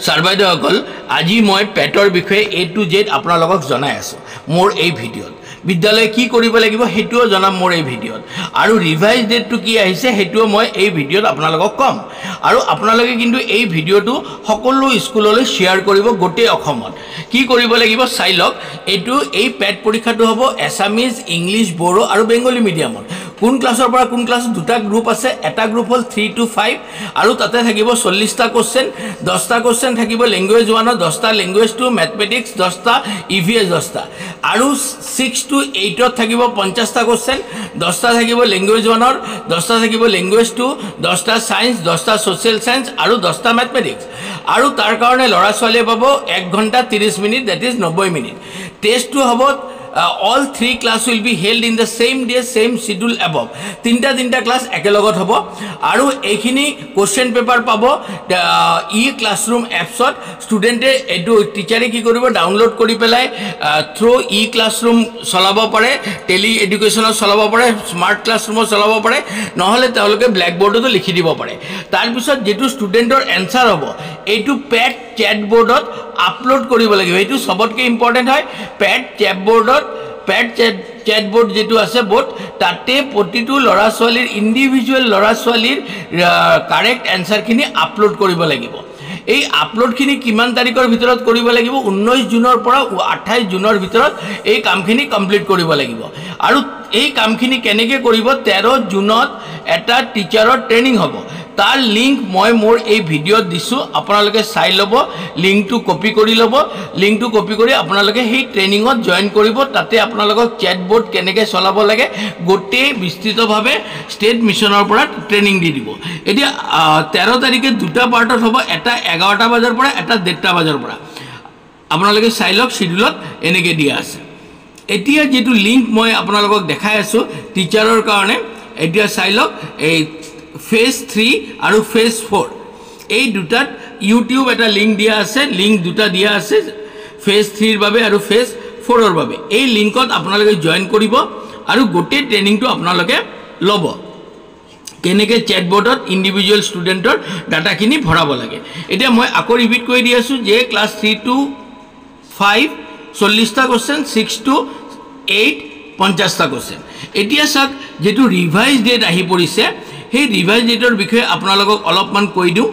ছাৰবাইদেউসকল আজি মই পেটৰ বিষয়ে A to Z আপোনালোকক জনাই আছো মোৰ এই ভিডিঅ'ত বিদ্যালয় কি কৰিব লাগিব হেতুও জনাম মোৰ এই ভিডিঅ'ত আৰু ৰিভাইজ ডেটটো কি আহিছে হেতুও মই এই ভিডিঅ'ত আপোনালোকক কম আৰু আপোনালোকে কিন্তু এই ভিডিঅ'টো সকলো স্কুললৈ শেয়াৰ কৰিব গোটেই অসমত কি কৰিব লাগিব চাই লওক এটো এই পেট পৰীক্ষাটো হ'ব এছামিজ ইংলিশ বড়ো আৰু বেংগলী মিডিয়ামত কোন ক্লাছৰ পৰা কোন ক্লাছ দুটা গ্ৰুপ আছে এটা গ্ৰুপ হল 3 to 5 আৰু তাতে থাকিব 40টা কোশ্চেন 10টা কোশ্চেন থাকিব ল্যাঙ্গুৱেজ 1 10টা ল্যাঙ্গুৱেজ 2 ম্যাথমেটিক্স 10টা ইভিএস 10টা আৰু 6 to 8 ত থাকিব 50টা কোশ্চেন 10টা থাকিব ল্যাঙ্গুৱেজ 1 10টা থাকিব ল্যাঙ্গুৱেজ 2 10টা সায়েন্স 10টা সোশ্যাল সায়েন্স আৰু 10টা ম্যাথমেটিক্স আৰু তাৰ কাৰণে লৰা ছোৱালীয়ে পাব 1 ঘণ্টা 30 মিনিট দ্যাট ইজ 90 মিনিট টেষ্টটো হ'ব all three class will be held in the same day same schedule above tinta class ekelogot hobo aru ekhini question paper pabo e-classroom apps ot student edu teacher ki koribo download kori pelai through e-classroom solabo pare tele education solabo pare smart classroom solabo pare nohole teoloke blackboard to likhi dibo pare tar bisot jetu student or answer hobo etu pet chatboard ot upload koribo lagibo etu sobotke important hoy pet chatboard Pat chatboard যেটো আছে board তাতে প্ৰতিটো লৰা ছোৱালীৰ ইন্ডিভিজুৱেল লৰা ছোৱালীৰ correct answer খিনি upload কৰিব লাগিব এই আপলোড খিনি কিমান তাৰিখৰ ভিতৰত কৰিব লাগিব 19 জুনৰ পৰা 28 জুনৰ ভিতৰত এই কামখিনি কমপ্লিট কৰিব লাগিব আৰু এই কামখিনি কেনেকৈ কৰিব 13 জুনত এটা টিচাৰৰ ট্ৰেনিং হ'ব তাৰ লিংক মই মোৰ এই ভিডিঅ'ত দিছো আপোনালোকে চাই লব লিংকটো কপি কৰি লব লিংকটো কপি কৰি আপোনালোকে সেই ট্ৰেনিংত জয়েন কৰিব তাতে আপোনালোকক চ্যাটবোৰ্ড কেনেকৈ চলাব লাগে গোটেই বিস্তৃতভাৱে ষ্টেট মিছনৰ পৰা ট্ৰেনিং দি দিব এতিয়া 13 তাৰিখে দুটা পাৰ্টত হ'ব এটা 11টা বজাৰ পৰা এটা 1:30টা বজাৰ পৰা আপোনালোকে চাই লওক শিডিউলত এনেকৈ দিয়া আছে এতিয়া যেটো লিংক মই আপোনালোকক দেখাই আছো টিচাৰৰ কাৰণে এতিয়া চাই লওক এই phase 3 আৰু phase 4 এই দুটাত ইউটিউব এটা লিংক দিয়া আছে লিংক দুটা দিয়া আছে phase 3 ৰ বাবে আৰু phase 4 ৰ বাবে এই লিংকত আপোনালোকে জয়েন কৰিব আৰু গোটেই ট্ৰেনিংটো আপোনালোকে লব কেনেকৈ চ্যাটবোৰ্ডত ইন্ডিভিজুৱেল ষ্টুডেন্টৰ ডাটাখিনি ভৰাব লাগে এতিয়া মই আকৌ ৰিপিট কৰি দি আছো যে ক্লাছ 3 to 5 40টা কোশ্চেন 6 to 8 50টা কোশ্চেন এতিয়া চাক যেটো ৰিভাইজ ডেট আহি পৰিছে সেই ৰিভাইজ ডেটৰ বিষয়ে আপোনালোকক অলপমান কৈ দিও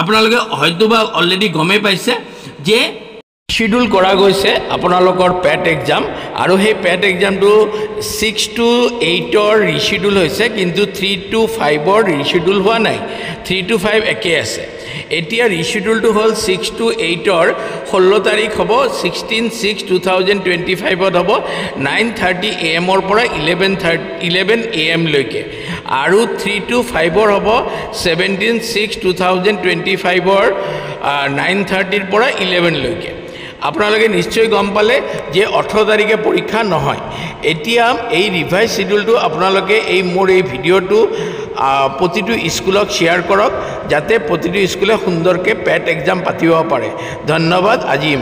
আপোনালোকে হয়তোবা অলৰেডি গমে পাইছে যে শিডিউল কৰা গৈছে আপোনালোকৰ পেট এক্সাম আৰু সেই পেট এক্সামটো 6 to 8 ৰ ৰিশিডিউল হৈছে কিন্তু 3 to 5 ৰ ৰিশিডিউল হোৱা নাই 3 to 5 একে আছে এতিয়া ৰিশিডিউলটো হল 6 to 8 ৰ 16 তাৰিখ হ'ব 16/6/2025 ত হ'ব 9:30 am ৰ পৰা 11 am লৈকে আৰু 3 to 5 ৰ হ'ব 17/6/2025 ৰ 9:30 ৰ পৰা 11 লৈকে আপোনালোকে নিশ্চয় গম পালে যে 18 তাৰিখে পৰীক্ষা নহয় এতিয়া এই ৰিভাইজ শিডিউলটো আপোনালোকে এই মোৰ এই ভিডিঅ'টো প্ৰতিটো স্কুলক শেয়াৰ কৰক যাতে প্ৰতিটো স্কুলে সুন্দৰকৈ পেট এক্সাম পাতিব পাৰে ধন্যবাদ আজি